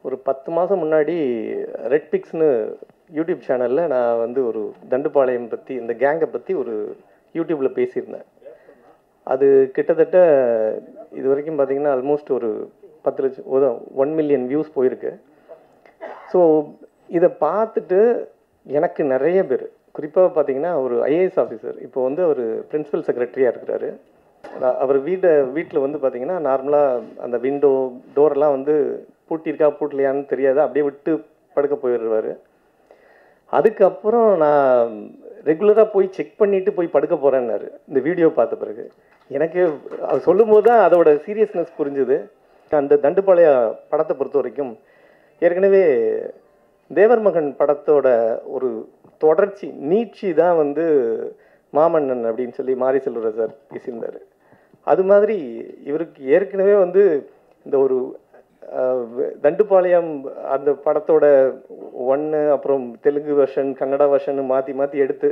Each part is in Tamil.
ஒரு 10 மாதம் முன்னாடி ரெட் பிக்ஸ்னு யூடியூப் சேனலில் நான் வந்து ஒரு தண்டுபாளையம் பற்றி இந்த கேங்கை பற்றி ஒரு யூடியூப்பில் பேசியிருந்தேன். அது கிட்டத்தட்ட இது வரைக்கும் பார்த்தீங்கன்னா ஆல்மோஸ்ட் ஒரு 10 லட்சம் 1 மில்லியன் வியூஸ் போயிருக்கு. ஸோ இதை பார்த்துட்டு எனக்கு நிறைய பேர், குறிப்பாக பார்த்தீங்கன்னா ஒரு ஐஏஎஸ் ஆஃபீஸர், இப்போ வந்து அவர் பிரின்சிபல் செக்ரட்டரியாக இருக்கிறாரு. அவர் வீட்டில் வந்து பார்த்தீங்கன்னா நார்மலாக அந்த விண்டோ டோரெல்லாம் வந்து பூட்டியிருக்கா பூட்டலையான்னு தெரியாது, அப்படியே விட்டு படுக்க போயிடுவார். அதுக்கப்புறம் நான் ரெகுலராக போய் செக் பண்ணிவிட்டு போய் படுக்க போகிறேன்னாரு இந்த வீடியோ பார்த்த பிறகு. எனக்கு அது சொல்லும்போது தான் அதோட சீரியஸ்னஸ் புரிஞ்சுது. அந்த தண்டுபாளைய படத்தை பொறுத்த வரைக்கும் ஏற்கனவே தேவர் மகன் படத்தோட ஒரு தொடர்ச்சி நீட்சி தான் வந்து மாமன்னன் அப்படின்னு சொல்லி மாரி செல்வராஜ் சார் பேசியிருந்தார். அது மாதிரி இவருக்கு ஏற்கனவே வந்து இந்த ஒரு தண்டுபாளையம் அந்த படத்தோட 1 அப்புறம் தெலுங்கு வெர்ஷன் கன்னடா வெர்ஷன் மாற்றி மாற்றி எடுத்து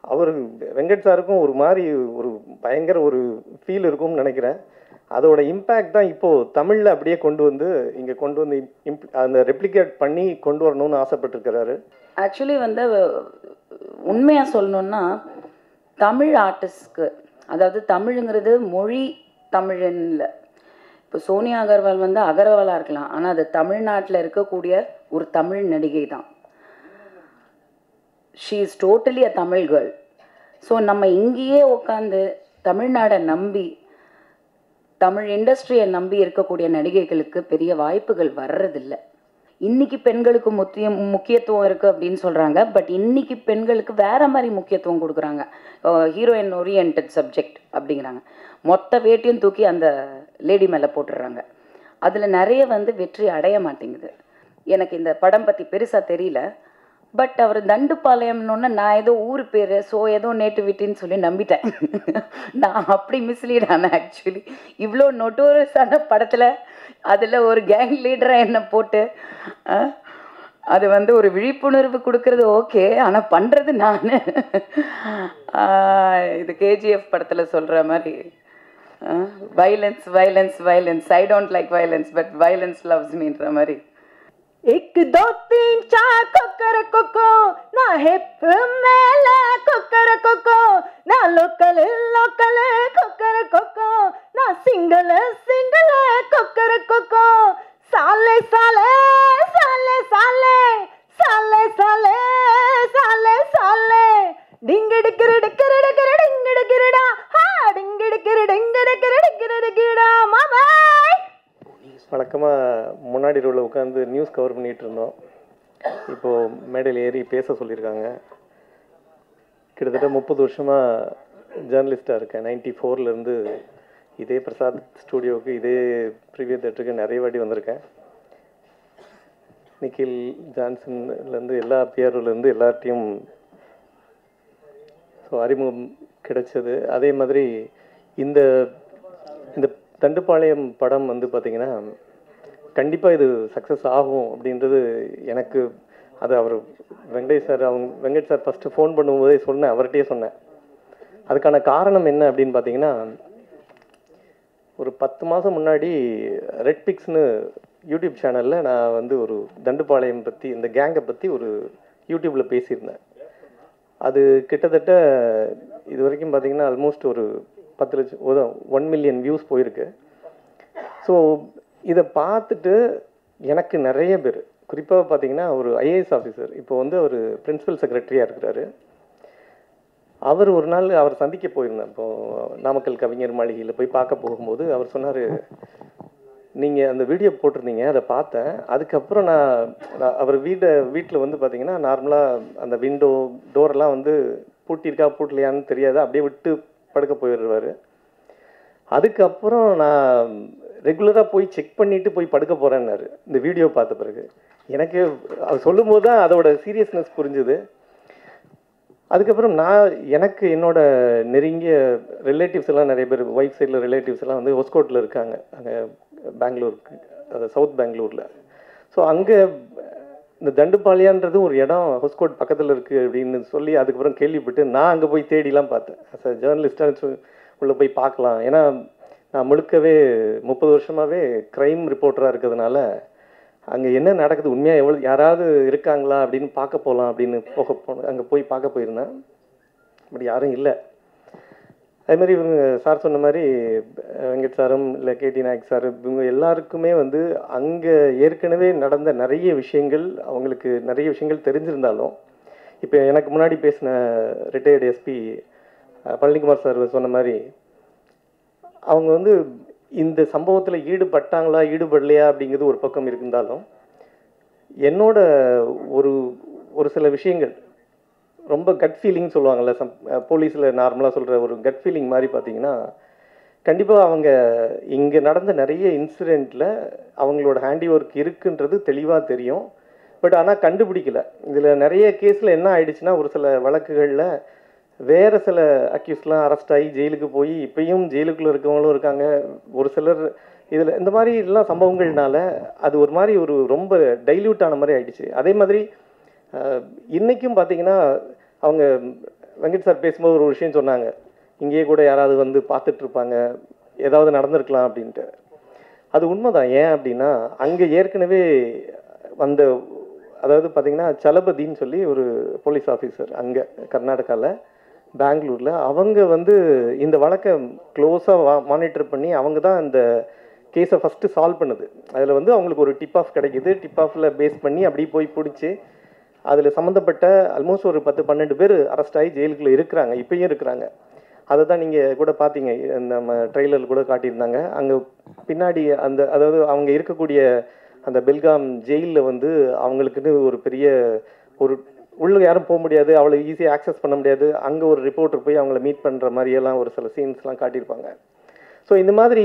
அவர் வெங்கட் சாருக்கும் ஒரு மாதிரி ஒரு பயங்கர ஒரு ஃபீல் இருக்கும்னு நினைக்கிறேன். அதோட இம்பேக்ட் தான் இப்போது தமிழில் அப்படியே கொண்டு வந்து இங்கே கொண்டு வந்து அந்த ரெப்ளிகேட் பண்ணி கொண்டு வரணும்னு ஆசைப்பட்டிருக்கிறாரு. ஆக்சுவலி வந்து உண்மையாக சொல்லணுன்னா தமிழ் ஆர்டிஸ்ட்க்கு, அதாவது தமிழுங்கிறது மொழி தமிழன் இல்லை. இப்போ சோனியா அகர்வால் வந்து அகர்வாலாக இருக்கலாம், ஆனால் அது தமிழ்நாட்டில் இருக்கக்கூடிய ஒரு தமிழ் நடிகை தான். She is totally a Tamil girl. So நம்ம இங்கேயே உட்காந்து தமிழ்நாடை நம்பி தமிழ் இண்டஸ்ட்ரியை நம்பி இருக்கக்கூடிய நடிகைகளுக்கு பெரிய வாய்ப்புகள் வர்றதில்லை. இன்னைக்கு பெண்களுக்கு முக்கியத்துவம் இருக்குது அப்படின்னு சொல்கிறாங்க. பட் இன்னைக்கு பெண்களுக்கு வேற மாதிரி முக்கியத்துவம் கொடுக்குறாங்க. ஹீரோயின் ஓரியன்ட் சப்ஜெக்ட் அப்படிங்கிறாங்க. மொத்த வேட்டையும் தூக்கி அந்த லேடி மேலே போட்டுடுறாங்க. அதில் நிறைய வந்து வெற்றி அடைய மாட்டேங்குது. எனக்கு இந்த படம் பற்றி பெருசாக தெரியல. பட் அவர் தண்டுபாளையம்னு நான் ஏதோ ஊர் பேர், ஸோ ஏதோ நேட்டிவிட்டின்னு சொல்லி நம்பிட்டேன். நான் அப்படி மிஸ்லீட் ஆனேன். ஆக்சுவலி இவ்வளோ நொட்டோரியஸான படத்தில் அதில் ஒரு கேங் லீடராக என்ன போட்டு அது வந்து ஒரு விழிப்புணர்வு கொடுக்கறது ஓகே, ஆனால் பண்ணுறது நான் இது கேஜிஎஃப் படத்தில் சொல்கிற மாதிரி violence violence violence, I don't like violence but violence loves மீன்ற மாதிரி. 1 2 3 4 கொக்கர கொக்கோ, நான் ஹிப் மேல கொக்கர கொக்கோ, நான் லோக்கல் லோக்கல் கொக்கர கொக்கோ, நான் சிங்கிள் சிங்கிள் கொக்கர கொக்கோ, சாலே சாலே சாலே சாலே சாலே சாலே சாலே சாலே டிங்கிடிக்கிற டிக்கிற டிக்கிற டிங்கிடிக்கிறடா ஹா டிங்கிடிக்கிற டிங்கிற டிக்கிற டிக்கிறடா மாமா. வழக்கமாக முன்னாடி ரோவில் உட்காந்து நியூஸ் கவர் பண்ணிகிட்டு இருந்தோம். இப்போது மேடையில் ஏறி பேச சொல்லியிருக்காங்க. கிட்டத்தட்ட 30 வருஷமாக ஜேர்னலிஸ்ட்டாக இருக்கேன். 94லேருந்து இதே பிரசாத் ஸ்டூடியோவுக்கு இதே ப்ரீவியஸ் தேட்டருக்கு நிறைய வாட்டி வந்திருக்கேன். நிக்கில் ஜான்சன்லேருந்து எல்லா பிஆர்ஓலேருந்து எல்லார்ட்டையும் ஸோ அறிமுகம் கிடைச்சது. அதே மாதிரி இந்த இந்த தண்டுபாளையம் படம் வந்து பார்த்திங்கன்னா கண்டிப்பாக இது சக்ஸஸ் ஆகும் அப்படின்றது எனக்கு, அது அவர் வெங்கட் சார் ஃபஸ்ட்டு ஃபோன் பண்ணும்போதே சொன்னேன், அவர்கிட்டயே சொன்னேன். அதுக்கான காரணம் என்ன அப்படின்னு பார்த்தீங்கன்னா, ஒரு 10 மாதம் முன்னாடி ரெட் பிக்ஸ்னு யூடியூப் சேனலில் நான் வந்து ஒரு தண்டுபாளையம் பற்றி இந்த கேங்கை பற்றி ஒரு யூடியூப்பில் பேசியிருந்தேன். அது கிட்டத்தட்ட இது வரைக்கும் பார்த்தீங்கன்னா ஆல்மோஸ்ட் ஒரு 10 லட்சம் 1 மில்லியன் வியூஸ் போயிருக்கு. ஸோ இதை பார்த்துட்டு எனக்கு நிறைய பேர், குறிப்பாக பார்த்தீங்கன்னா ஒரு ஐஏஎஸ் ஆஃபீஸர், இப்போ வந்து அவர் பிரின்சிபல் செக்ரட்டரியாக இருக்கிறாரு. அவர் ஒரு நாள் அவர் சந்திக்க போயிருந்தேன். இப்போது நாமக்கல் கவிஞர் மாளிகையில் போய் பார்க்க போகும்போது அவர் சொன்னார், நீங்கள் அந்த வீடியோ போட்டிருந்தீங்க, அதை பார்த்தேன். அதுக்கப்புறம் நான் அவர் வீட்டில் வந்து பார்த்தீங்கன்னா நார்மலாக அந்த விண்டோ டோரெல்லாம் வந்து பூட்டியிருக்கா பூட்டலையான்னு தெரியாது, அப்படியே விட்டு படுக்க போயிடுவார். அதுக்கப்புறம் நான் ரெகுலராக போய் செக் பண்ணிவிட்டு போய் படுக்க போகிறேன்னாரு இந்த வீடியோ பார்த்த பிறகு. எனக்கு அது சொல்லும்போது தான் அதோட சீரியஸ்னஸ் புரிஞ்சுது. அதுக்கப்புறம் எனக்கு என்னோட நெருங்கிய ரிலேட்டிவ்ஸ் எல்லாம் நிறைய பேர், ஒய்ஃப் சைடில் ரிலேட்டிவ்ஸ் எல்லாம் வந்து ஹொஸ்கோட்டில் இருக்காங்க, அங்கே பெங்களூருக்கு, அது சவுத் பெங்களூரில். ஸோ அங்கே இந்த தண்டுபாளையன்றது ஒரு இடம் ஹொஸ்கோட் பக்கத்தில் இருக்குது அப்படின்னு சொல்லி அதுக்கப்புறம் கேள்விப்பட்டு நான் அங்கே போய் தேடிலாம் பார்த்தேன். அஸ் அ ஜேர்னலிஸ்டாக உள்ளே போய் பார்க்கலாம். ஏன்னா நான் முழுக்கவே 30 வருஷமாகவே க்ரைம் ரிப்போர்ட்டராக இருக்கிறதுனால அங்கே என்ன நடக்குது, உண்மையாக எவ்வளோ யாராவது இருக்காங்களா அப்படின்னு பார்க்க போகலாம் அப்படின்னு அங்கே போய் பார்க்க போயிருந்தேன். பட் யாரும் இல்லை. அதே மாதிரி இவங்க சார் சொன்ன மாதிரி வெங்கட் சாரும் இல்லை கேடி நாயக் சார் இவங்க எல்லாருக்குமே வந்து அங்கே ஏற்கனவே நடந்த நிறைய விஷயங்கள், அவங்களுக்கு நிறைய விஷயங்கள் தெரிஞ்சிருந்தாலும், இப்போ எனக்கு முன்னாடி பேசின ரிட்டையர்டு எஸ்பி பழனிக்குமார் சார் சொன்ன மாதிரி அவங்க வந்து இந்த சம்பவத்தில் ஈடுபட்டாங்களா ஈடுபடலையா அப்படிங்கிறது ஒரு பக்கம் இருந்தாலும், என்னோட ஒரு சில விஷயங்கள் ரொம்ப கட் ஃபீலிங் சொல்லுவாங்கள்ல, போலீஸில் நார்மலாக சொல்கிற ஒரு கட் ஃபீலிங் மாதிரி பார்த்தீங்கன்னா, கண்டிப்பாக அவங்க இங்கே நடந்த நிறைய இன்சிடெண்ட்டில் அவங்களோட ஹேண்டி ஒர்க் இருக்குன்றது தெளிவாக தெரியும். பட் ஆனால் கண்டுபிடிக்கல. இதில் நிறைய கேஸில் என்ன ஆயிடுச்சுன்னா, ஒரு சில வழக்குகளில் வேறு சில அக்யூஸ்லாம் அரெஸ்ட் ஆகி ஜெயிலுக்கு போய் இப்பயும் ஜெயிலுக்குள்ளே இருக்கவங்களும் இருக்காங்க. ஒரு சிலர் இதில் இந்த மாதிரி எல்லாம் சம்பவங்கள்னால அது ஒரு மாதிரி ஒரு ரொம்ப டைல்யூட் ஆன மாதிரி ஆயிடுச்சு. அதே மாதிரி இன்றைக்கும் பார்த்தீங்கன்னா, அவங்க வெங்கட் சார் பேசும்போது ஒரு விஷயம் சொன்னாங்க, இங்கேயே கூட யாராவது வந்து பார்த்துட்ருப்பாங்க, ஏதாவது நடந்திருக்கலாம் அப்படின்ட்டு. அது உண்மைதான். ஏன் அப்படின்னா, அங்கே ஏற்கனவே வந்த அதாவது பார்த்தீங்கன்னா சலபதின்னு சொல்லி ஒரு போலீஸ் ஆஃபீஸர் அங்கே கர்நாடகாவில் பெங்களூரில் அவங்க வந்து இந்த வழக்கை க்ளோஸாக மானிட்டர் பண்ணி அவங்க தான் இந்த கேஸை ஃபஸ்ட்டு சால்வ் பண்ணுது. அதில் வந்து அவங்களுக்கு ஒரு டிப் ஆஃப் கிடைக்கிது. டிப் ஆஃபில் பேஸ் பண்ணி அப்படி போய் பிடிச்சி அதில் சம்மந்தப்பட்ட ஆல்மோஸ்ட் ஒரு 10-12 பேர் அரெஸ்ட் ஆகி ஜெயிலுக்குள்ளே இருக்கிறாங்க, இப்பயும் இருக்கிறாங்க. அதை தான் நீங்கள் கூட பார்த்தீங்க, நம்ம ட்ரெய்லரில் கூட காட்டியிருந்தாங்க. அங்கே பின்னாடி அந்த அதாவது அவங்க இருக்கக்கூடிய அந்த பெல்காம் ஜெயிலில் வந்து அவங்களுக்குன்னு ஒரு பெரிய ஒரு உள்ளே யாரும் போக முடியாது, அவ்வளோ ஈஸியாக ஆக்சஸ் பண்ண முடியாது. அங்கே ஒரு ரிப்போர்ட்டர் போய் அவங்கள மீட் பண்ணுற மாதிரியெல்லாம் ஒரு சில சீன்ஸ்லாம் காட்டியிருப்பாங்க. ஸோ இந்த மாதிரி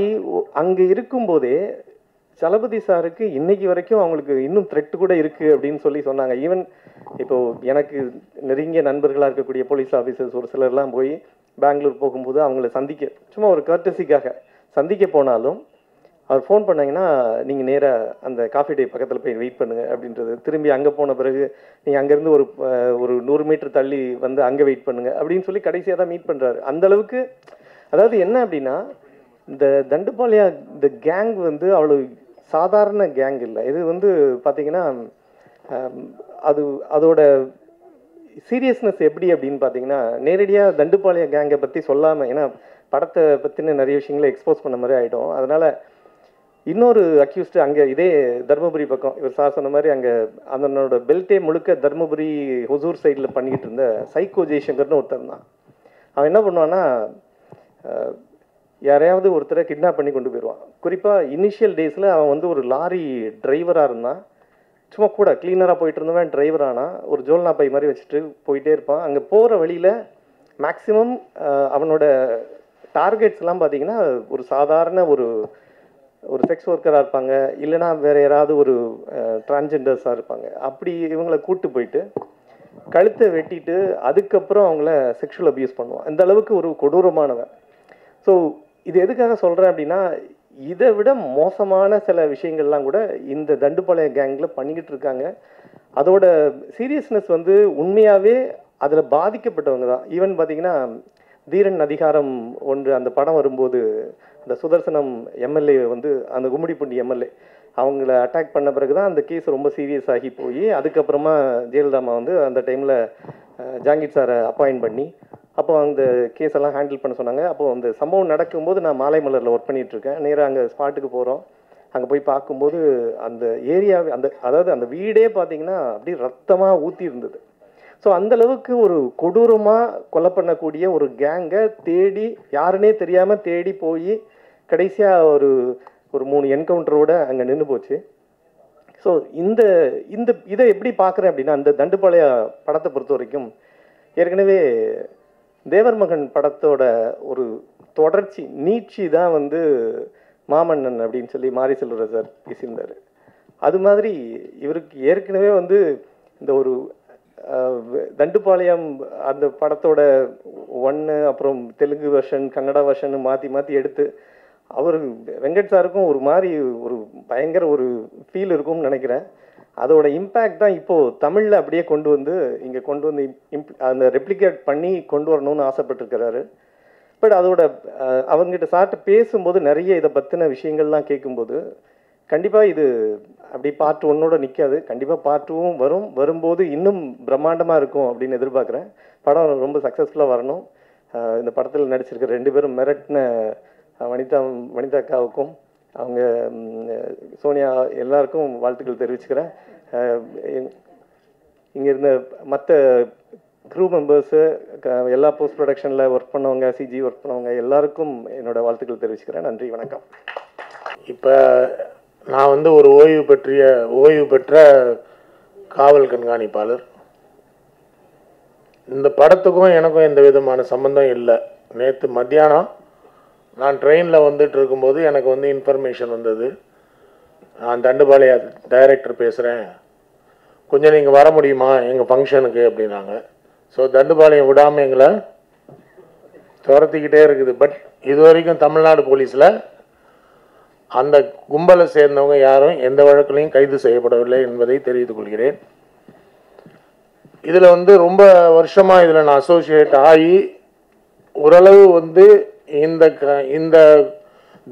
அங்கே இருக்கும்போதே சலபதி சாருக்கு இன்னைக்கு வரைக்கும் அவங்களுக்கு இன்னும் த்ரெட் கூட இருக்குது அப்படின்னு சொல்லி சொன்னாங்க. ஈவன் இப்போது எனக்கு நெருங்கிய நண்பர்களாக இருக்கக்கூடிய போலீஸ் ஆஃபீஸர்ஸ் ஒரு சிலர்லாம் போய் பெங்களூர் போகும்போது அவங்கள சந்திக்க சும்மா ஒரு கர்டசிக்காக சந்திக்க போனாலும் அவர் ஃபோன் பண்ணாங்கன்னா, நீங்கள் நேராக அந்த காஃபி டே பக்கத்தில் போய் வெயிட் பண்ணுங்கள் அப்படின்றது. திரும்பி அங்கே போன பிறகு நீங்கள் அங்கேருந்து ஒரு 100 மீட்டர் தள்ளி வந்து அங்கே வெயிட் பண்ணுங்கள் அப்படின்னு சொல்லி கடைசியாக தான் மீட் பண்ணுறாரு. அந்தளவுக்கு அதாவது என்ன அப்படின்னா, இந்த தண்டுபாளையா இந்த கேங் வந்து அவ்வளோ சாதாரண கேங் இல்லை. இது வந்து பார்த்தீங்கன்னா அதோட சீரியஸ்னஸ் எப்படி அப்படின்னு பார்த்தீங்கன்னா, நேரடியாக தண்டுபாளையா கேங்கை பற்றி சொல்லாமல், ஏன்னா படத்தை பற்றின நிறைய விஷயங்களை எக்ஸ்போஸ் பண்ண மாதிரி ஆகிடும். அதனால் இன்னொரு அக்யூஸ்டு அங்கே இதே தர்மபுரி பக்கம் இவர் சார் சொன்ன மாதிரி அங்கே அதனோட பெல்ட்டே முழுக்க தர்மபுரி ஹொசூர் சைடில் பண்ணிக்கிட்டு இருந்த சைக்கோ ஜெய்சங்கர்னு ஒருத்தர் தான். அவன் என்ன பண்ணுவான்னா, யாரையாவது ஒருத்தரை கிட்னாப் பண்ணி கொண்டு போயிடுவான். குறிப்பாக இனிஷியல் டேஸில் அவன் வந்து ஒரு லாரி டிரைவராக இருந்தான். சும்மா கூட கிளீனராக போயிட்டு இருந்தவன் டிரைவர் ஆனால் ஒரு ஜோல்னா பை மாதிரி வச்சுட்டு போயிட்டே இருப்பான். அங்கே போகிற வழியில் மேக்ஸிமம் அவனோட டார்கெட்ஸ்லாம் பார்த்தீங்கன்னா ஒரு சாதாரண ஒரு செக்ஸ் ஒர்க்கராக இருப்பாங்க, இல்லைனா வேறு யாராவது ஒரு டிரான்ஜெண்டர்ஸாக இருப்பாங்க. அப்படி இவங்களை கூப்பிட்டு போயிட்டு கழுத்தை வெட்டிட்டு அதுக்கப்புறம் அவங்கள செக்ஷுவல் அபியூஸ் பண்ணுவான். இந்த அளவுக்கு ஒரு கொடூரமானவன். ஸோ இது எதுக்காக சொல்கிறேன் அப்படின்னா, இதை விட மோசமான சில விஷயங்கள்லாம் கூட இந்த தண்டுபாளைய கேங்கில் பண்ணிக்கிட்டு இருக்காங்க. அதோட சீரியஸ்னஸ் வந்து உண்மையாகவே அதில் பாதிக்கப்பட்டவங்க தான். ஈவன் பார்த்தீங்கன்னா, தீரன் அதிகாரம் 1 அந்த படம் வரும்போது அந்த சுதர்சனம் எம்எல்ஏ வந்து அந்த கும்மிடிப்பூண்டி எம்எல்ஏ அவங்கள அட்டாக் பண்ண பிறகு தான் அந்த கேஸ் ரொம்ப சீரியஸ் ஆகி போய் அதுக்கப்புறமா ஜெயலலிதாமா வந்து அந்த டைமில் ஜாங்கிட் சாரை அப்பாயிண்ட் பண்ணி அப்போ அந்த கேஸ் எல்லாம் ஹேண்டில் பண்ண சொன்னாங்க. அப்போது அந்த சம்பவம் நடக்கும்போது நான் மாலை மலரில் ஒர்க் பண்ணிகிட்ருக்கேன். நேராக அங்கே ஸ்பாட்டுக்கு போகிறோம். அங்கே போய் பார்க்கும்போது அந்த ஏரியாவே அதாவது அந்த வீடே பார்த்தீங்கன்னா அப்படியே ரத்தமாக ஊற்றி இருந்தது. ஸோ அந்தளவுக்கு ஒரு கொடூரமாக கொலை பண்ணக்கூடிய ஒரு கேங்கை தேடி யாருன்னே தெரியாமல் தேடி போய் கடைசியாக ஒரு 3 என்கவுண்டரோடு அங்கே நின்று போச்சு. ஸோ இதை எப்படி பார்க்குறேன் அப்படின்னா, அந்த தண்டுபாளையா படத்தை பொறுத்த வரைக்கும் ஏற்கனவே தேவர் மகன் படத்தோட ஒரு தொடர்ச்சி நீட்சி தான் வந்து மாமன்னன் அப்படின்னு சொல்லி மாரி செல்வராஜ் சார் பேசியிருந்தார். அது மாதிரி இவருக்கு ஏற்கனவே வந்து இந்த ஒரு தண்டுபாளையம் அந்த படத்தோட 1 அப்புறம் தெலுங்கு வெர்ஷன் கன்னடா வெர்ஷன் மாற்றி எடுத்து அவர் வெங்கட் சாருக்கும் ஒரு மாதிரி ஒரு பயங்கர ஒரு ஃபீல் இருக்கும்னு நினைக்கிறேன். அதோட இம்பேக்ட் தான் இப்போது தமிழில் அப்படியே கொண்டு வந்து இங்கே கொண்டு வந்து அந்த ரெப்ளிகேட் பண்ணி கொண்டு வரணும்னு ஆசைப்பட்டிருக்கிறாரு. பட் அதோட அவங்ககிட்ட சார்ட்ட பேசும்போது நிறைய இதை பற்றின விஷயங்கள்லாம் கேட்கும்போது கண்டிப்பாக இது அப்படி பார்ட் ஒன்னோட நிற்காது. கண்டிப்பாக பார்ட் டூவும் வரும். வரும்போது இன்னும் பிரம்மாண்டமாக இருக்கும் அப்படின்னு எதிர்பார்க்குறேன். படம் ரொம்ப சக்ஸஸ்ஃபுல்லாக வரணும். இந்த படத்தில் நடிச்சிருக்கிற 2 பேரும் மிரட்டின வனிதா அக்காவுக்கும் அவங்க சோனியா எல்லாருக்கும் வாழ்த்துக்கள் தெரிவிச்சுக்கிறேன். இங்கே இருந்த மற்ற க்ரூ மெம்பர்ஸு, எல்லா போஸ்ட் ப்ரொடக்ஷனில் ஒர்க் பண்ணவங்க, சிஜி ஒர்க் பண்ணவங்க எல்லாருக்கும் என்னோடய வாழ்த்துக்கள் தெரிவிச்சுக்கிறேன். நன்றி, வணக்கம். இப்போ நான் வந்து ஒரு ஓய்வு பெற்ற காவல் கண்காணிப்பாளர். இந்த படத்துக்கும் எனக்கும் எந்த விதமான சம்மந்தம் இல்லை. நேற்று மத்தியானம் நான் ட்ரெயினில் வந்துட்டு இருக்கும்போது எனக்கு வந்து இன்ஃபர்மேஷன் வந்தது, நான் தண்டுபாளைய டைரக்டர் பேசுகிறேன், கொஞ்சம் நீங்கள் வர முடியுமா எங்கள் ஃபங்க்ஷனுக்கு அப்படின்னாங்க. ஸோ தண்டுபாளையம் விடாமல் எங்களை துரத்திக்கிட்டே இருக்குது. பட் இது வரைக்கும் தமிழ்நாடு போலீஸில் அந்த கும்பலை சேர்ந்தவங்க யாரும் எந்த வழக்கிலையும் கைது செய்யப்படவில்லை என்பதை தெரிவித்துக் கொள்கிறேன். இதில் வந்து ரொம்ப வருஷமாக இதில் நான் அசோசியேட் ஆகி ஓரளவு வந்து இந்த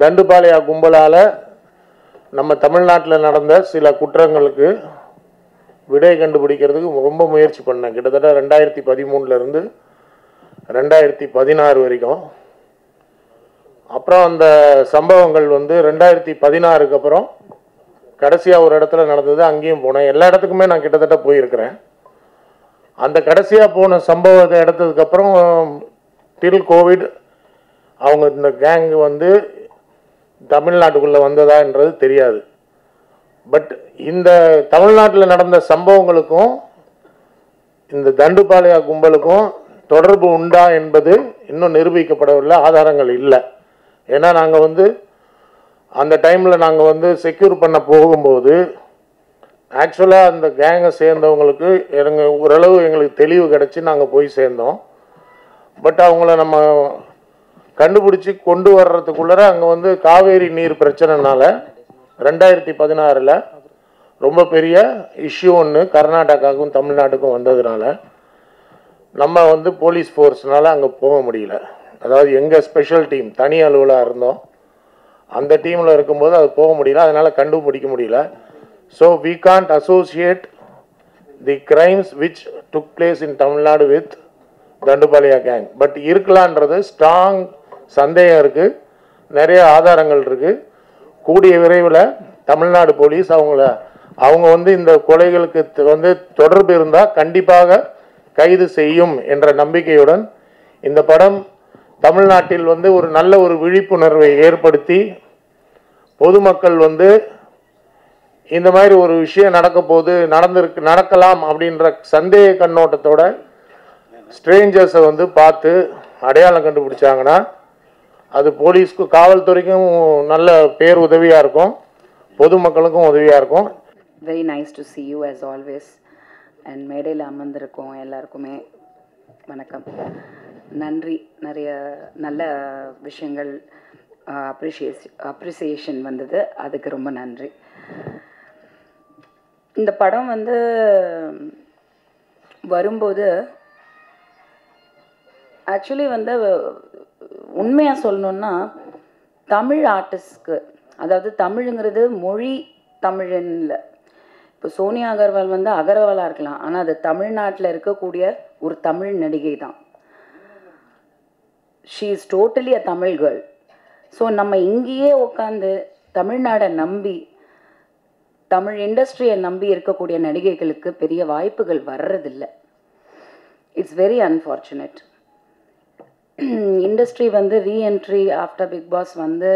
தண்டுபாளைய கும்பலால் நம்ம தமிழ்நாட்டில் நடந்த சில குற்றங்களுக்கு விடை கண்டுபிடிக்கிறதுக்கு ரொம்ப முயற்சி பண்ணேன். கிட்டத்தட்ட 2013 2016 வரைக்கும். அப்புறம் அந்த சம்பவங்கள் வந்து 2016க்கு அப்புறம் கடைசியாக ஒரு இடத்துல நடந்தது, அங்கேயும் போனேன். எல்லா இடத்துக்குமே நான் கிட்டத்தட்ட போயிருக்கிறேன். அந்த கடைசியாக போன சம்பவத்தை எடுத்ததுக்கப்புறம் டில் கோவிட் அவங்க இந்த கேங் வந்து தமிழ்நாட்டுக்குள்ளே வந்ததான்றது தெரியாது. பட் இந்த தமிழ்நாட்டில் நடந்த சம்பவங்களுக்கும் இந்த தண்டுபாளைய கும்பலுக்கும் தொடர்பு உண்டா என்பது இன்னும் நிரூபிக்கப்படவில்லை, ஆதாரங்கள் இல்லை. ஏன்னா நாங்கள் வந்து அந்த டைமில் நாங்கள் வந்து செக்யூர் பண்ண போகும்போது ஆக்சுவலாக அந்த கேங்கை சேர்ந்தவங்களுக்கு ஓரளவு எங்களுக்கு தெளிவு கிடச்சி நாங்கள் போய் சேர்ந்தோம். பட் அவங்கள நம்ம கண்டுபிடிச்சி கொண்டு வர்றதுக்குள்ளே அங்கே வந்து காவேரி நீர் பிரச்சனைனால 2016 ரொம்ப பெரிய இஷ்யூ ஒன்று கர்நாடகாவுக்கும் தமிழ்நாட்டுக்கும் வந்ததுனால நம்ம வந்து போலீஸ் ஃபோர்ஸ்னால் அங்கே போக முடியல. அதாவது எங்கள் ஸ்பெஷல் டீம் தனி அலுவலாக இருந்தோம், அந்த டீமில் இருக்கும்போது அது போக முடியல, அதனால் கண்டுபிடிக்க முடியல. So we can't associate the crimes which took place in Tamil Nadu with Dandupalya gang. But இருக்கலான்றது ஸ்ட்ராங் சந்தேகம் இருக்குது, நிறைய ஆதாரங்கள் இருக்குது. கூடிய விரைவில் தமிழ்நாடு போலீஸ் அவங்க வந்து இந்த கொலைகளுக்கு வந்து தொடர்பு இருந்தால் கண்டிப்பாக கைது செய்யும் என்ற நம்பிக்கையுடன் இந்த படம் தமிழ்நாட்டில் வந்து ஒரு நல்ல ஒரு விழிப்புணர்வை ஏற்படுத்தி பொதுமக்கள் வந்து இந்த மாதிரி ஒரு விஷயம் நடக்கலாம் அப்படின்ற சந்தேக கண்ணோட்டத்தோட ஸ்ட்ரேஞ்சர்ஸை வந்து பார்த்து அடையாளம் கண்டுபிடிச்சாங்கன்னா அது போலீஸ்க்கும் காவல்துறைக்கும் நல்ல பேர் உதவியாக இருக்கும், பொதுமக்களுக்கும் உதவியாக இருக்கும். Very nice to see you as always. And மேடையில் அமர்ந்திருக்கோம் எல்லாருக்குமே வணக்கம், நன்றி. நிறைய நல்ல விஷயங்கள் அப்ரிசியேஷன் வந்தது, அதுக்கு ரொம்ப நன்றி. இந்த படம் வந்து வரும்போது ஆக்சுவலி வந்து உண்மையாக சொல்லணுன்னா தமிழ் ஆர்டிஸ்ட்க்கு, அதாவது தமிழுங்கிறது மொழி தமிழன் இல்லை. இப்போ சோனியா அகர்வால் வந்து அகர்வாலாக இருக்கலாம், ஆனால் அது தமிழ்நாட்டில் இருக்கக்கூடிய ஒரு தமிழ் நடிகை தான். She is totally a Tamil girl. So நம்ம இங்கேயே உட்காந்து தமிழ்நாடை நம்பி தமிழ் இண்டஸ்ட்ரியை நம்பி இருக்கக்கூடிய நடிகைகளுக்கு பெரிய வாய்ப்புகள் வர்றதில்லை. It's very unfortunate. இண்டஸ்ட்ரி வந்து ரீஎன்ட்ரி ஆஃப்டர் பிக் பாஸ் வந்து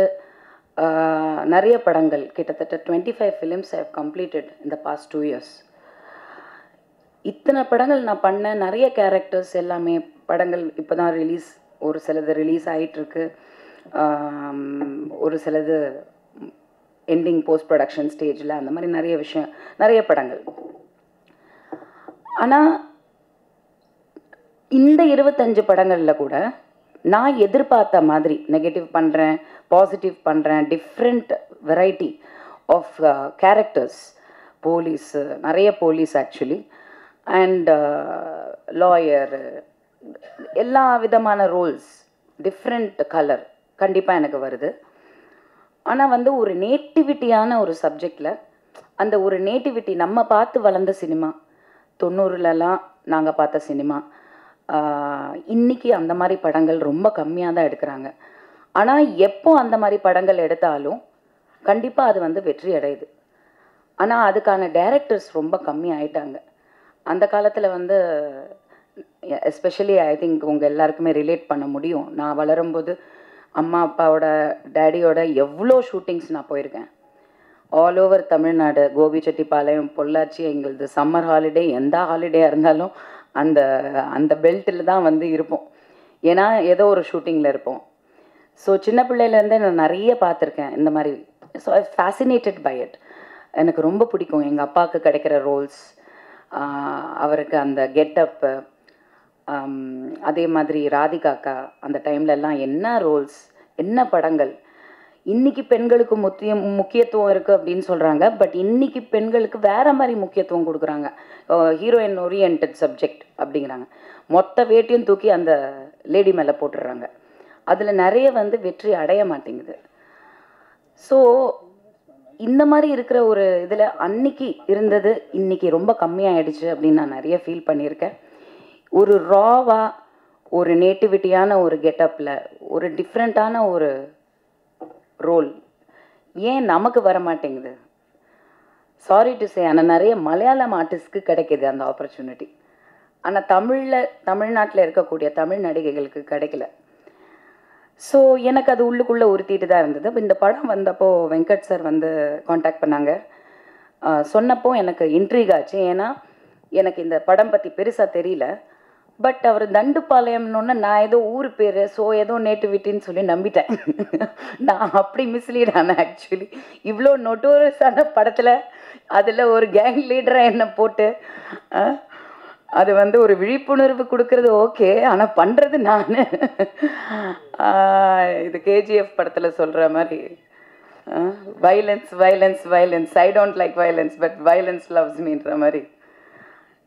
நிறைய படங்கள் கிட்டத்தட்ட 25 ஃபிலிம்ஸ் ஹேவ் கம்ப்ளீட்டட் இந்த பாஸ்ட் 2 years. இத்தனை படங்கள் நான் பண்ணேன், நிறைய கேரக்டர்ஸ் எல்லாமே படங்கள் இப்போ தான் ரிலீஸ், ஒரு சிலது ரிலீஸ் ஆகிட்டுருக்கு, ஒரு சிலது எண்டிங் போஸ்ட் ப்ரொடக்ஷன் ஸ்டேஜில், அந்த மாதிரி நிறைய படங்கள். ஆனால் இந்த 25 படங்களில் கூட நான் எதிர்பார்த்த மாதிரி நெகட்டிவ் பண்ணுறேன், பாசிட்டிவ் பண்ணுறேன், different variety of characters, police, நிறைய போலீஸ் ஆக்சுவலி, அண்ட் லாயர், எல்லா விதமான ரோல்ஸ், டிஃப்ரெண்ட் கலர் கண்டிப்பாக எனக்கு வருது. ஆனால் வந்து ஒரு நேட்டிவிட்டியான ஒரு சப்ஜெக்டில் அந்த ஒரு நேட்டிவிட்டி நம்ம பார்த்து வளர்ந்த சினிமா 90லலாம் நாங்கள் பார்த்த சினிமா இன்னைக்கு அந்த மாதிரி படங்கள் ரொம்ப கம்மியாக தான் எடுக்கிறாங்க. ஆனால் எப்போ அந்த மாதிரி படங்கள் எடுத்தாலும் கண்டிப்பாக அது வந்து வெற்றி அடையுது. ஆனால் அதுக்கான டைரக்டர்ஸ் ரொம்ப கம்மி ஆயிட்டாங்க. அந்த காலத்தில் வந்து எஸ்பெஷலி ஐ திங்க் உங்கள் எல்லாருக்குமே ரிலேட் பண்ண முடியும். நான் வளரும்போது அம்மா அப்பாவோட டேடியோட எவ்வளோ ஷூட்டிங்ஸ் நான் போயிருக்கேன். ஆல் ஓவர் தமிழ்நாடு, கோபிச்செட்டிப்பாளையம், பொள்ளாச்சி, எங்களது சம்மர் ஹாலிடே எந்த ஹாலிடேயாக இருந்தாலும் அந்த அந்த பெல்ட்டில் தான் வந்து இருப்போம். ஏன்னா ஏதோ ஒரு ஷூட்டிங்கில் இருப்போம். ஸோ சின்ன பிள்ளையிலேருந்தே நான் நிறைய பார்த்துருக்கேன் இந்த மாதிரி. So I fascinated by it. எனக்கு ரொம்ப பிடிக்கும் எங்கள் அப்பாவுக்கு கிடைக்கிற ரோல்ஸ், அவருக்கு அந்த கெட்டப்பு, அதே மாதிரி ராதிகாக்கா அந்த டைம்லலாம் என்ன ரோல்ஸ், என்ன படங்கள். இன்றைக்கி பெண்களுக்கு முக்கியத்துவம் இருக்குது அப்படின்னு சொல்கிறாங்க. பட் இன்றைக்கி பெண்களுக்கு வேறு மாதிரி முக்கியத்துவம் கொடுக்குறாங்க. ஹீரோயின் ஓரியன்ட் சப்ஜெக்ட் அப்படிங்கிறாங்க. மொத்த வேட்டையும் தூக்கி அந்த லேடி மேலே போட்டுடுறாங்க. அதில் நிறைய வந்து வெற்றி அடைய மாட்டேங்குது. ஸோ இந்த மாதிரி இருக்கிற ஒரு இதில் அன்னைக்கு இருந்தது இன்னைக்கு ரொம்ப கம்மியாயிடுச்சு அப்படின்னு நான் நிறைய ஃபீல் பண்ணியிருக்கேன். ஒரு ராவாக ஒரு நேட்டிவிட்டியான ஒரு கெட்டப்பில் ஒரு டிஃப்ரெண்ட்டான ஒரு ரோல் ஏன் நமக்கு வர மாட்டேங்குது? சாரி டு சே, ஆனால் நிறைய மலையாளம் ஆர்டிஸ்ட்க்கு கிடைக்கிது அந்த ஆப்பர்ச்சுனிட்டி. ஆனால் தமிழ்நாட்டில் இருக்கக்கூடிய தமிழ் நடிகைகளுக்கு கிடைக்கல. ஸோ எனக்கு அது உள்ளுக்குள்ளே உறுத்திட்டு தான் இருந்தது. இந்த படம் வந்தப்போ வெங்கட் சார் வந்து காண்டாக்ட் பண்ணாங்க. சொன்னப்போ எனக்கு இன்ட்ரீக் ஆச்சு. ஏன்னா எனக்கு இந்த படம் பற்றி பெருசாக தெரியல. பட் அவர் தண்டுப்பாளையம்னு நான் ஏதோ ஊர் பேர், ஸோ ஏதோ நேட்டிவிட்டின்னு சொல்லி நம்பிட்டேன். நான் அப்படி மிஸ்லீட் ஆனேன் ஆக்சுவலி. இவ்வளோ நொட்டோரியஸான படத்தில் அதில் ஒரு கேங் லீடராக என்ன போட்டு அது வந்து ஒரு விழிப்புணர்வு கொடுக்கறது ஓகே, ஆனால் பண்ணுறது நான் இது கேஜிஎஃப் படத்தில் சொல்கிற மாதிரி violence violence violence, I don't like violence but violence loves மீன்ற மாதிரி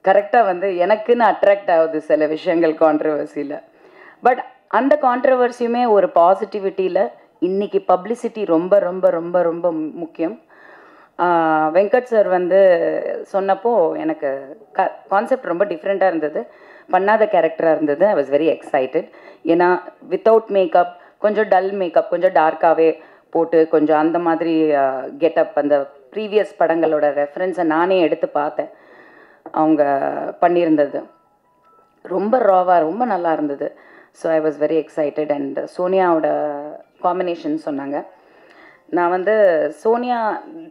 கரெக்டாக வந்து எனக்குன்னு அட்ராக்ட் ஆகுது சில விஷயங்கள் கான்ட்ரவர்சியில். பட் அந்த கான்ட்ரவர்சியுமே ஒரு பாசிட்டிவிட்டியில் இன்றைக்கி பப்ளிசிட்டி ரொம்ப ரொம்ப ரொம்ப ரொம்ப முக்கியம். வெங்கட் சார் வந்து சொன்னப்போ எனக்கு கான்செப்ட் ரொம்ப டிஃப்ரெண்ட்டாக இருந்தது. பண்ணாத கேரக்டராக இருந்தது. ஐ வாஸ் வெரி எக்ஸைட்டட். ஏன்னா வித்தவுட் மேக்கப், கொஞ்சம் டல் மேக்கப், கொஞ்சம் டார்க்காகவே போட்டு கொஞ்சம் அந்த மாதிரி கெட்டப், அந்த ப்ரீவியஸ் படங்களோட ரெஃபரன்ஸை நானே எடுத்து பார்த்தேன். அவங்க பண்ணியிருந்தது ரொம்ப ராவாக ரொம்ப நல்லா இருந்தது. So I was very excited. And சோனியாவோட காம்பினேஷன் சொன்னாங்க. நான் வந்து Sonia,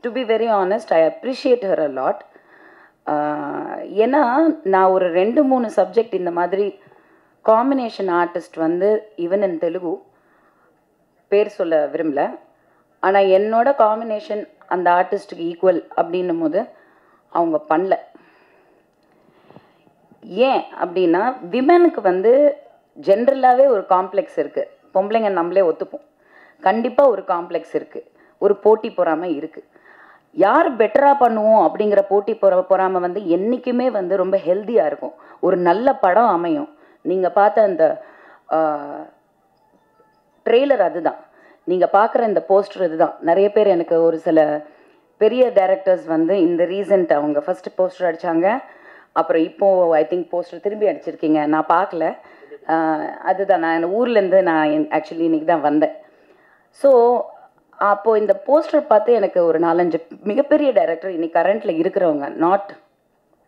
to be very honest, I appreciate her a lot. ஏன்னா நான் ஒரு 2-3 சப்ஜெக்ட் இந்த மாதிரி காம்பினேஷன் ஆர்டிஸ்ட் வந்து ஈவன் இன் தெலுங்கு பேர் சொல்ல விரும்பல, ஆனால் என்னோட காம்பினேஷன் அந்த ஆர்டிஸ்ட்டுக்கு ஈக்குவல் அப்படின்னும் போது அவங்க பண்ணல. ஏன் அப்படின்னா விமெனுக்கு வந்து ஜென்ரலாகவே ஒரு காம்ப்ளெக்ஸ் இருக்குது. பொம்பளைங்க நம்மளே ஒத்துப்போம், கண்டிப்பாக ஒரு காம்ப்ளெக்ஸ் இருக்குது, ஒரு போட்டி பொறாமை இருக்குது. யார் பெட்டராக பண்ணுவோம் அப்படிங்கிற போட்டி பொறாமை வந்து என்றைக்குமே வந்து ரொம்ப ஹெல்த்தியாக இருக்கும். ஒரு நல்ல படம் அமையும். நீங்கள் பார்த்த அந்த ட்ரெய்லர் அதுதான், நீங்கள் பார்க்குற இந்த போஸ்டர் இதுதான். நிறைய பேர் எனக்கு ஒரு சில பெரிய டைரக்டர்ஸ் வந்து இந்த ரீசன்ட் அவங்க ஃபஸ்ட்டு போஸ்டர் அடித்தாங்க, அப்புறம் இப்போது ஐ திங்க் போஸ்டர் திரும்பி அடிச்சிருக்கீங்க, நான் பார்க்கல. அதுதான் நான் ஊர்லேருந்து நான் ஆக்சுவலி இன்றைக்கி தான் வந்தேன். ஸோ அப்போது இந்த போஸ்டர் பார்த்து எனக்கு ஒரு 4-5 மிகப்பெரிய டைரக்டர் இன்றைக்கி கரண்ட்டில் இருக்கிறவங்க, நாட்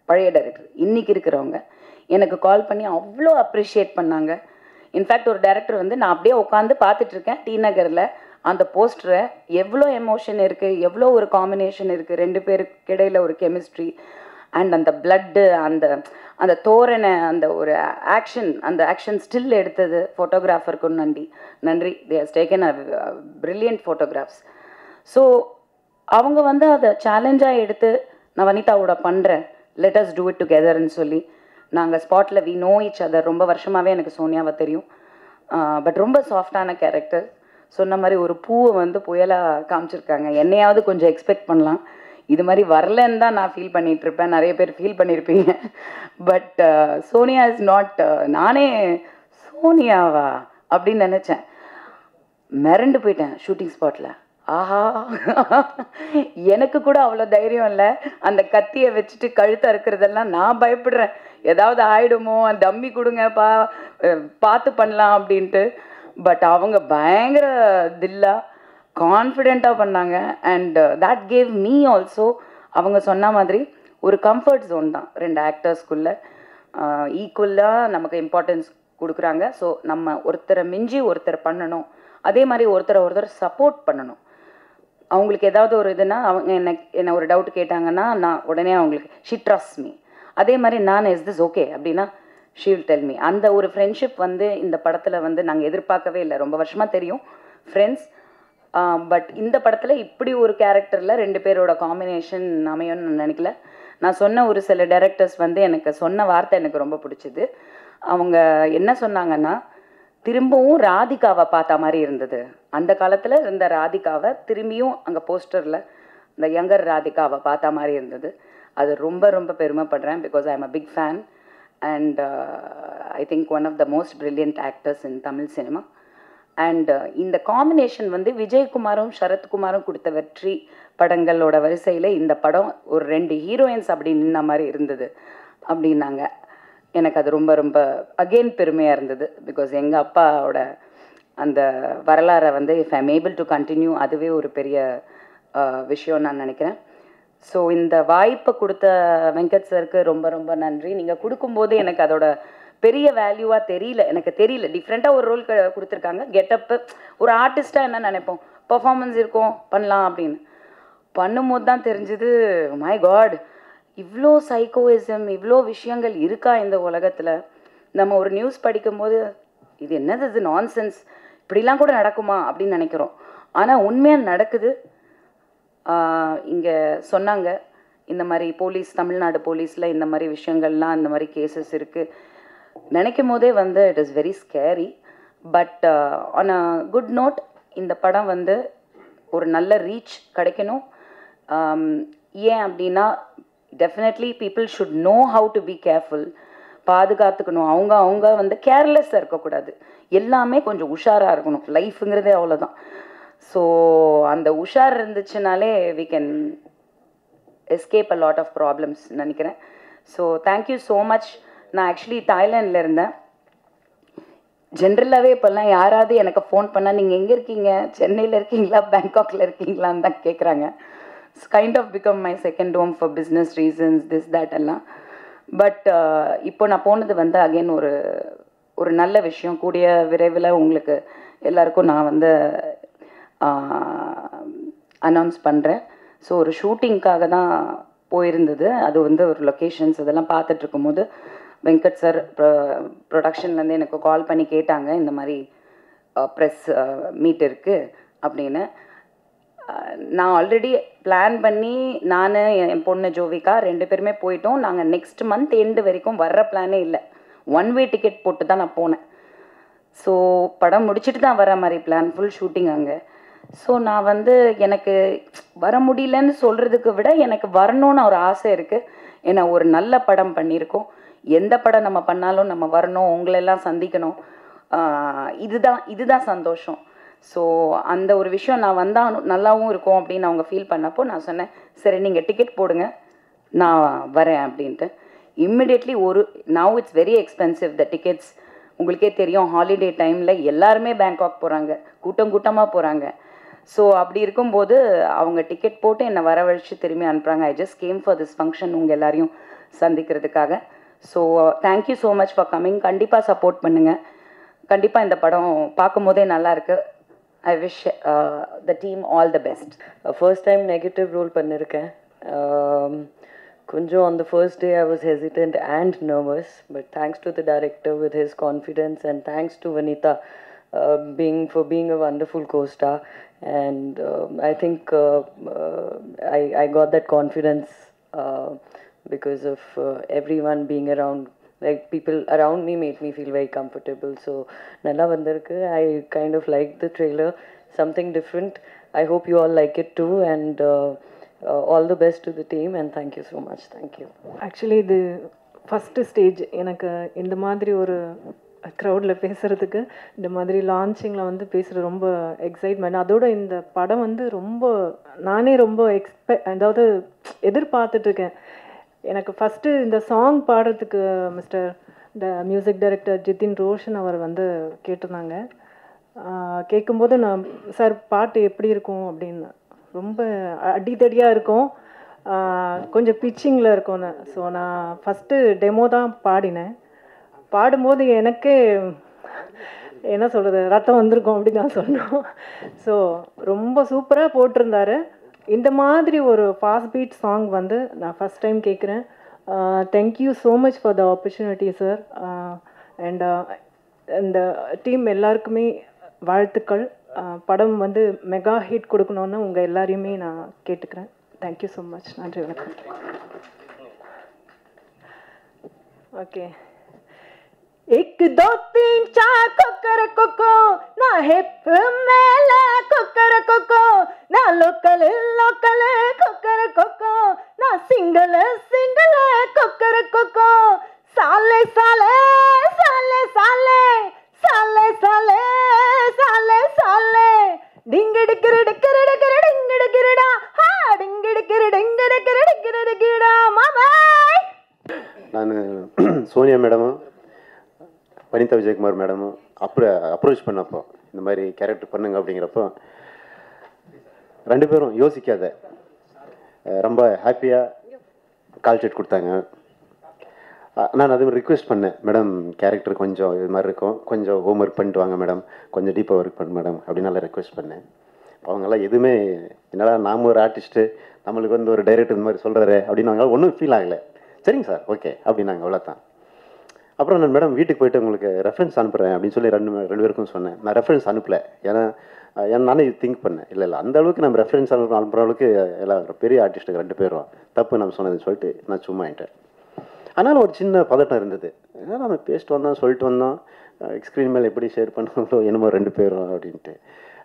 பழைய டைரக்டர், இன்றைக்கி இருக்கிறவங்க எனக்கு கால் பண்ணி அவ்வளோ அப்ரிஷியேட் பண்ணாங்க. இன்ஃபேக்ட் ஒரு டைரக்டர் வந்து நான் அப்படியே உட்காந்து பார்த்துட்ருக்கேன் டி நகரில் அந்த போஸ்டரை, எவ்வளோ எமோஷன் இருக்குது, எவ்வளோ ஒரு காம்பினேஷன் இருக்குது, 2 பேருக்கு இடையில் ஒரு கெமிஸ்ட்ரி அண்ட் அந்த பிளட்டு, அந்த அந்த தோரணை, அந்த ஒரு ஆக்ஷன், அந்த ஆக்ஷன் ஸ்டில் எடுத்தது ஃபோட்டோகிராஃபருக்கும் நன்றி. They has taken a brilliant photographs. So அவங்க வந்து அதை சேலஞ்சாக எடுத்து நான் வனிதாவோட பண்ணுறேன், லெட் அஸ் டூ இட் டுகெதர்ன்னு சொல்லி நாங்கள் ஸ்பாட்டில் வி நோ ஈச் அதர். ரொம்ப வருஷமாகவே எனக்கு சோனியாவை தெரியும். பட் ரொம்ப சாஃப்டான கேரக்டர். சொன்ன மாதிரி ஒரு பூவை வந்து புயலாக காமிச்சிருக்காங்க. என்னையாவது கொஞ்சம் எக்ஸ்பெக்ட் பண்ணலாம், இது மாதிரி வரலன்னு தான் நான் ஃபீல் பண்ணிகிட்ருப்பேன். நிறைய பேர் ஃபீல் பண்ணியிருப்பீங்க. பட் சோனியா இஸ் நாட், நானே சோனியாவா அப்படின்னு நினச்சேன், மிரண்டு போயிட்டேன் ஷூட்டிங் ஸ்பாட்டில். ஆஹா, எனக்கு கூட அவ்வளோ தைரியம் இல்லை. அந்த கத்தியை வச்சுட்டு கழுத்தை அறுக்கிறதெல்லாம் நான் பயப்படுறேன். ஏதாவது ஆயிடுமோ, டம்மி கொடுங்கப்பா, பார்த்து பண்ணலாம் அப்படின்ட்டு. பட் அவங்க பயங்கர தில்லா கான்ஃபிடெண்ட்டாக பண்ணாங்க. And that gave me also, அவங்க சொன்ன மாதிரி ஒரு கம்ஃபர்ட் ஜோன் தான் 2 ஆக்டர்ஸ்குள்ளே. ஈக்குவலாக நமக்கு இம்பார்ட்டன்ஸ் கொடுக்குறாங்க. ஸோ நம்ம ஒருத்தரை மிஞ்சி ஒருத்தர் பண்ணணும், அதே மாதிரி ஒருத்தர் சப்போர்ட் பண்ணணும். அவங்களுக்கு ஏதாவது ஒரு இதுனா, அவங்க என்ன ஒரு டவுட் கேட்டாங்கன்னா நான் உடனே அவங்களுக்கு ஷி ட்ரஸ்ட் மீ. அதே மாதிரி நான் இஸ் திஸ் ஓகே அப்படின்னா ஷி வில் டெல் மீ. அந்த ஒரு ஃப்ரெண்ட்ஷிப் வந்து இந்த படத்தில் வந்து நாங்கள் எதிர்பார்க்கவே இல்லை. ரொம்ப வருஷமாக தெரியும் ஃப்ரெண்ட்ஸ், பட் இந்த படத்தில் இப்படி ஒரு கேரக்டரில் 2 பேரோட காம்பினேஷன் அமையும்னு நான் நினைக்கல. நான் சொன்ன ஒரு சில டைரக்டர்ஸ் வந்து எனக்கு சொன்ன வார்த்தை எனக்கு ரொம்ப பிடிச்சிது. அவங்க என்ன சொன்னாங்கன்னா, திரும்பவும் ராதிகாவை பார்த்த மாதிரி இருந்தது. அந்த காலத்தில் இருந்த ராதிகாவை திரும்பியும் அங்கே போஸ்டரில் இந்த யங்கர் ராதிகாவை பார்த்த மாதிரி இருந்தது. அது ரொம்ப ரொம்ப பெருமைப்படுறேன். Because I am a big fan and I think one of the most brilliant actors in Tamil cinema. And இந்த காம்பினேஷன் வந்து விஜயகுமாரும் சரத்குமாரும் கொடுத்த வெற்றி படங்களோட வரிசையில் இந்த படம் ஒரு 2 ஹீரோயின்ஸ் அப்படி நின்ன மாதிரி இருந்தது அப்படின்னாங்க. எனக்கு அது ரொம்ப ரொம்ப அகெயின் பெருமையாக இருந்தது. பிகாஸ் எங்கள் அப்பாவோட அந்த வரலாறை வந்து if I'm able to continue, அதுவே ஒரு பெரிய விஷயம் நான் நினைக்கிறேன். ஸோ இந்த வாய்ப்பை கொடுத்த வெங்கட் சருக்கு ரொம்ப ரொம்ப நன்றி. நீங்கள் கொடுக்கும்போது எனக்கு அதோட பெரிய வேல்யூவாக தெரியல, எனக்கு தெரியல. டிஃப்ரெண்ட்டாக ஒரு ரோல் கொடுத்துருக்காங்க. கெட்டப்பு ஒரு ஆர்டிஸ்ட்டாக என்ன நினைப்போம், பர்ஃபார்மன்ஸ் இருக்கும் பண்ணலாம் அப்படின்னு. பண்ணும்போது தான் தெரிஞ்சுது, மை காட், இவ்வளோ சைக்கோயிசம், இவ்வளோ விஷயங்கள் இருக்கா இந்த உலகத்தில். நம்ம ஒரு நியூஸ் படிக்கும்போது இது என்னது, இது நான்சென்ஸ், இப்படிலாம் கூட நடக்குமா அப்படின்னு நினைக்கிறோம். ஆனால் உண்மையாக நடக்குது. இங்கே சொன்னாங்க இந்த மாதிரி போலீஸ், தமிழ்நாடு போலீஸில் இந்த மாதிரி விஷயங்கள்லாம், இந்த மாதிரி கேசஸ் இருக்குது. நினைக்கும் போதே வந்து it is very scary. But on a good note, இந்த படம் வந்து ஒரு நல்ல ரீச் கிடைக்கணும். ஏன் அப்படின்னா definitely people should know how to be careful. பாதுகாத்துக்கணும். அவங்க வந்து கேர்லெஸ்ஸாக இருக்கக்கூடாது. எல்லாமே கொஞ்சம் உஷாராக இருக்கணும். லைஃபுங்கிறதே அவ்வளோதான். ஸோ அந்த உஷார் இருந்துச்சுனாலே we can escape a lot of problems நினைக்கிறேன். So thank you so much. நான் ஆக்சுவலி தாய்லாண்டில் இருந்தேன். ஜென்ரலாகவே இப்போல்லாம் யாராவது எனக்கு ஃபோன் பண்ணால் நீங்கள் எங்கே இருக்கீங்க, சென்னையில் இருக்கீங்களா, பேங்காக்கில் இருக்கீங்களான்னு தான் கேட்குறாங்க. It's kind of become my second home for business reasons, this that எல்லாம். பட் இப்போ நான் போனது வந்து அகெயின் ஒரு நல்ல விஷயம். கூடிய விரைவில் உங்களுக்கு எல்லாருக்கும் நான் வந்து அனௌன்ஸ் பண்ணுறேன். ஸோ ஒரு ஷூட்டிங்க்காக தான் போயிருந்தது. அது வந்து ஒரு லொக்கேஷன்ஸ் இதெல்லாம் பார்த்துட்டு இருக்கும்போது வெங்கட் சார் ப்ரொடக்ஷன்லேருந்து எனக்கு கால் பண்ணி கேட்டாங்க, இந்த மாதிரி ப்ரெஸ் மீட் இருக்குது அப்படின்னு. நான் ஆல்ரெடி பிளான் பண்ணி நான் என் பொண்ணு ஜோவிகா 2 பேருமே போயிட்டோம். நாங்கள் நெக்ஸ்ட் மந்த் எண்டு வரைக்கும் வர்ற பிளானே இல்லை. 1 வே டிக்கெட் போட்டு தான் நான் போனேன். ஸோ படம் முடிச்சுட்டு தான் வர மாதிரி பிளான், ஃபுல் ஷூட்டிங் அங்கே. ஸோ நான் வந்து எனக்கு வர முடியலன்னு சொல்கிறதுக்கு விட எனக்கு வரணும்னு ஒரு ஆசை இருக்குது. ஏன்னா ஒரு நல்ல படம் பண்ணியிருக்கோம். எந்த படம் நம்ம பண்ணாலும் நம்ம வரணும், உங்களெல்லாம் சந்திக்கணும், இதுதான் சந்தோஷம். ஸோ அந்த ஒரு விஷயம் நான் வந்தால் நல்லாவும் இருக்கும் அப்படின்னு அவங்க ஃபீல் பண்ணப்போ நான் சொன்னேன், சரி நீங்கள் டிக்கெட் போடுங்க நான் வரேன் அப்படின்ட்டு. Immediately now it's very expensive the tickets. உங்களுக்கே தெரியும், ஹாலிடே டைமில் எல்லாருமே பேங்காக் போகிறாங்க, கூட்டமாக போகிறாங்க. ஸோ அப்படி இருக்கும்போது அவங்க டிக்கெட் போட்டு என்னை வரவழைச்சு திரும்பி அனுப்புகிறாங்க. I just came for this function, உங்கள் எல்லாரையும் சந்திக்கிறதுக்காக. So thank you so much for coming. கண்டிப்பாக சப்போர்ட் பண்ணுங்கள். கண்டிப்பாக இந்த படம் பார்க்கும்போதே நல்லாயிருக்கு. I wish the team all the best. First time negative role பண்ணியிருக்கேன். கொஞ்சம் on the first day I was hesitant and nervous, but thanks to the director with his confidence, and thanks to Vanita being a wonderful co-star, and I think I got that confidence because of everyone being around. Like people around me made me feel very comfortable. So nalla vandirukku. I kind of liked the trailer, something different. I hope you all like it too, and all the best to the team, and thank you so much. Thank you. Actually the first stage எனக்கு இந்த மாதிரி ஒரு க்ரௌடில் பேசுகிறதுக்கு. இந்த மாதிரி லான்ச்சிங்கில் வந்து பேசுகிறது ரொம்ப எக்ஸைட்மெண்ட். அதோட இந்த படம் வந்து நானே ரொம்ப அதாவது எதிர்பார்த்துட்ருக்கேன். எனக்கு ஃபஸ்ட்டு இந்த சாங் பாடுறதுக்கு இந்த மியூசிக் டைரக்டர் ஜிதின் ரோஷன் அவர் வந்து கேட்டிருந்தாங்க. கேட்கும்போது நான் சார் பாட்டு எப்படி இருக்கும் அப்படின்னு, ரொம்ப அடித்தடியாக இருக்கும், கொஞ்சம் பிச்சிங்கில் இருக்கும்னு. ஸோ நான் ஃபஸ்ட்டு டெமோ தான் பாடினேன். பாடும்போது எனக்கே என்ன சொல்கிறது, ரத்தம் வந்திருக்கும் அப்படின்னு நான் சொன்னோம். ஸோ ரொம்ப சூப்பராக போட்டிருந்தாரு. இந்த மாதிரி ஒரு ஃபாஸ்ட் பீட் சாங் வந்து நான் ஃபஸ்ட் டைம் கேட்குறேன். Thank you so much for the opportunity sir. And இந்த டீம் எல்லாருக்குமே வாழ்த்துக்கள். படம் வந்து மெகா ஹிட் கொடுக்கணுன்னு உங்கள் எல்லாரையுமே நான் கேட்டுக்கிறேன். Thank you so much. நன்றி, வணக்கம். ஓகே. 1 2 3 4 கொக்கர கொக்கோ, நான் ஹிப் மேல கொக்கர கொக்கோ, நான் லோக்கல் கொக்கர கொக்கோ, நான் சிங்கிள் கொக்கர கொக்கோ, சாலே சாலே சாலே சாலே சாலே சாலே சாலே சாலே டிங்கிடிக்கிரடிக்கிரடிக்கிரடிங்கிடிக்கிரடா ஹா டிங்கிடிக்கிரடிங்கிடிக்கிரடிக்கிரடிக்கிரடா மாமா. நான் சோனியா மேடமும் வனிதா விஜயகுமார் மேடமும் அப்ரோச் பண்ணப்போ இந்த மாதிரி கேரக்டர் பண்ணுங்க அப்படிங்கிறப்போ 2 பேரும் யோசிக்காத ரொம்ப ஹாப்பியாக கால் ஷீட் கொடுத்தாங்க. நான் அது ரிக்வெஸ்ட் பண்ணேன், மேடம் கேரக்டர் கொஞ்சம் இது மாதிரி இருக்கும், கொஞ்சம் ஹோம் ஒர்க் பண்ணிட்டு வாங்க மேடம், கொஞ்சம் டீப்பாக ஒர்க் பண்ணு மேடம் அப்படின்னு நல்லா ரெக்வெஸ்ட் பண்ணேன். அவங்கெல்லாம் எதுவுமே என்னடா நாம் ஒரு ஆர்டிஸ்ட்டு, நம்மளுக்கு வந்து ஒரு டைரக்டர் இந்த மாதிரி சொல்கிறாரு அப்படின்னு அவங்களால ஒன்றும் ஃபீல் ஆகலை. சரிங்க சார், ஓகே அப்படின்னாங்க, அவ்வளோதான். அப்புறம் நான் மேடம் வீட்டுக்கு போய்ட்டு உங்களுக்கு ரெஃபரன்ஸ் அனுப்புகிறேன் அப்படின்னு சொல்லி ரெண்டு பேருக்கும் சொன்னேன். நான் ரெஃபரன்ஸ் அனுப்பலை, ஏன்னா நானே திங்க் பண்ணேன், இல்லை அந்த அளவுக்கு நம்ம ரெஃபரன்ஸ் அனுப்புகிற அளவுக்கு எல்லாம் பெரிய ஆர்டிஸ்ட்டுக்கு 2 பேரும் தப்பு நம்ம சொன்னதுன்னு சொல்லிட்டு நான் சும்மா ஆகிட்டேன். ஆனாலும் ஒரு சின்ன பதட்டம் இருந்தது. ஏன்னா நம்ம பேசிட்டு வந்தோம், சொல்லிட்டு வந்தோம், ஸ்க்ரீன் மேலே எப்படி ஷேர் பண்ணுவாங்களோ என்னமோ 2 பேரும் அப்படின்ட்டு.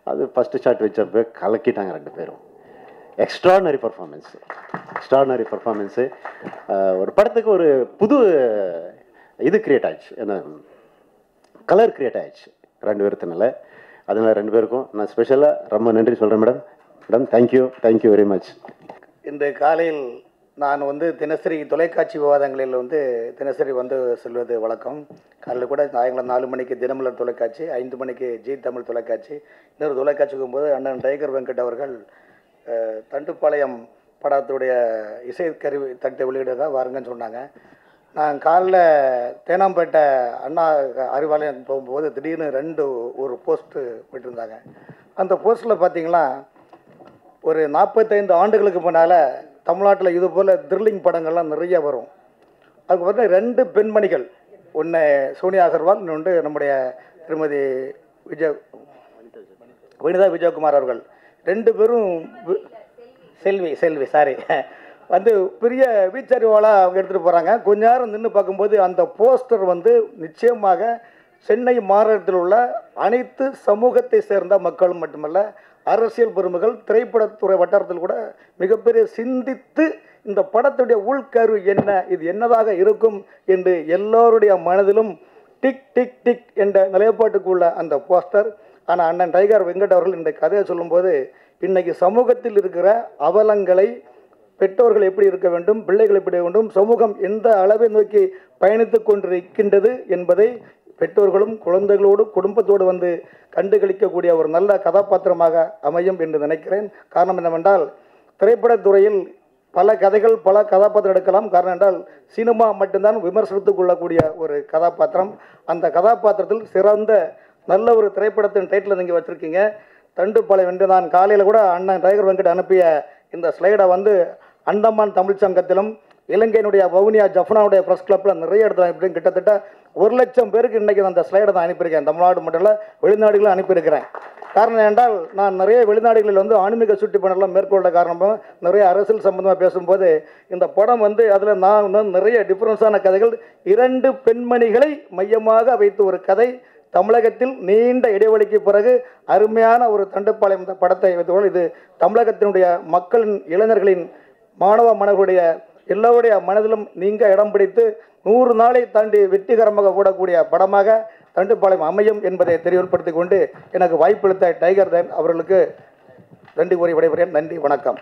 அது ஃபஸ்ட்டு ஷாட் வச்சப்போ கலக்கிட்டாங்க 2 பேரும். Extraordinary performance. ஒரு படத்துக்கு ஒரு புது இது கிரியேட் ஆயிடுச்சு, ஏன்னா கலர் கிரியேட் ஆயிடுச்சு 2 பேர்த்துனால. அதனால் 2 பேருக்கும் நான் ஸ்பெஷலாக ரொம்ப நன்றி சொல்கிறேன் மேடம். Thank you very much. இன்று காலையில் நான் வந்து தினசரி தொலைக்காட்சி விவாதங்களில் வந்து தினசரி வந்து சொல்வது வழக்கம். காலையில் கூட சாயங்காலம் 4 மணிக்கு தினமலர் தொலைக்காட்சி, 5 மணிக்கு ஜி தமிழ் தொலைக்காட்சி, இன்னொரு தொலைக்காட்சிக்கும் போது அண்ணன் டைகர் வெங்கட் அவர்கள் தண்டுப்பாளையம் படத்துடைய இசைக்கருவி தட்டை வெளியிடுறதா வாருங்கன்னு சொன்னாங்க. நான் காலைல தேனாம்பேட்டை அண்ணா அறிவாலயம் போகும்போது திடீர்னு ஒரு போஸ்ட்டு போயிட்டுருந்தாங்க. அந்த போஸ்ட்டில் பார்த்தீங்கன்னா ஒரு 45 ஆண்டுகளுக்கு முன்னால் தமிழ்நாட்டில் இது போல் த்ரில்லிங் படங்கள்லாம் நிறைய வரும். அதுக்கு பார்த்தா 2 பெண்மணிகள், ஒன்று சோனியா அகர்வால், இன்னொன்று நம்முடைய திருமதி வனிதா விஜயகுமார் அவர்கள். 2 பேரும் செல்வி சாரி வந்து பெரிய வீச்சறிவாளாக அவங்க எடுத்துகிட்டு போகிறாங்க. கொஞ்ச நேரம் நின்று பார்க்கும்போது அந்த போஸ்டர் வந்து நிச்சயமாக சென்னை மாநகரத்தில் உள்ள அனைத்து சமூகத்தை சேர்ந்த மக்களும் மட்டுமல்ல, அரசியல் பெருமகள், திரைப்படத்துறை வட்டாரத்தில் கூட மிகப்பெரிய சிந்தித்து இந்த படத்துடைய உள்கரு என்ன, இது என்னதாக இருக்கும் என்று எல்லோருடைய மனதிலும் டிக் டிக் டிக் என்ற நிலைப்பாட்டுக்குள்ள அந்த போஸ்டர். ஆனால் அண்ணன் டைகர் வெங்கட் அவர்கள் இந்த கதையை சொல்லும்போது இன்றைக்கி சமூகத்தில் இருக்கிற அவலங்களை பெற்றோர்கள் எப்படி இருக்க வேண்டும், பிள்ளைகள் எப்படி வேண்டும், சமூகம் எந்த அளவை நோக்கி பயணித்து கொண்டிருக்கின்றது என்பதை பெற்றோர்களும் குழந்தைகளோடு குடும்பத்தோடு வந்து கண்டுகளிக்கக்கூடிய ஒரு நல்ல கதாபாத்திரமாக அமையும் என்று நினைக்கிறேன். காரணம் என்னவென்றால் திரைப்படத்துறையில் பல கதைகள் பல கதாபாத்திரம் எடுக்கலாம். காரணம் என்றால் சினிமா மட்டும்தான் விமர்சனத்துக் கொள்ளக்கூடிய ஒரு கதாபாத்திரம். அந்த கதாபாத்திரத்தில் சிறந்த நல்ல ஒரு திரைப்படத்தின் டைட்டில் நீங்கள் வச்சுருக்கீங்க, தண்டுப்பாளையம் என்று. நான் காலையில் கூட அண்ணன் டைகர் வெங்கட் அனுப்பிய இந்த ஸ்லைடை வந்து அந்தமான் தமிழ் சங்கத்திலும் இலங்கையினுடைய வவுனியா ஜஃப்னாவுடைய ப்ரெஸ் கிளப்பில் நிறைய இடத்துல அனுப்பிட்டு கிட்டத்தட்ட 1,00,000 பேருக்கு இன்றைக்கி அந்த ஸ்லைடை தான் அனுப்பியிருக்கேன். தமிழ்நாடு மட்டும் இல்லை, வெளிநாடுகளும் அனுப்பியிருக்கிறேன். காரணம் என்றால் நான் நிறைய வெளிநாடுகளில் வந்து ஆன்மீக சுற்றுப்பயணம்லாம் மேற்கொண்ட காரணமாக நிறைய அரசியல் சம்பந்தமாக பேசும்போது இந்த படம் வந்து அதில் நான் நிறைய டிஃப்ரென்ஸான கதைகள், 2 பெண்மணிகளை மையமாக வைத்து ஒரு கதை, தமிழகத்தில் நீண்ட இடைவெளிக்கு பிறகு அருமையான ஒரு தண்டுப்பாளையம் படத்தை வைத்துக்கொள்ள, இது தமிழகத்தினுடைய மக்களின், இளைஞர்களின், மாணவர்களுடைய எல்லோருடைய மனதிலும் நீங்க இடம் பிடித்து 100 நாளை தாண்டி வெற்றிகரமாக ஓடக்கூடிய படமாக தண்டுப்பாளையம் அமையும் என்பதை தெரியப்படுத்திக் கொண்டு எனக்கு வாய்ப்பளித்த டைகர் தான் அவர்களுக்கு நன்றி கூறி விடைபெறுகிறேன். நன்றி, வணக்கம்.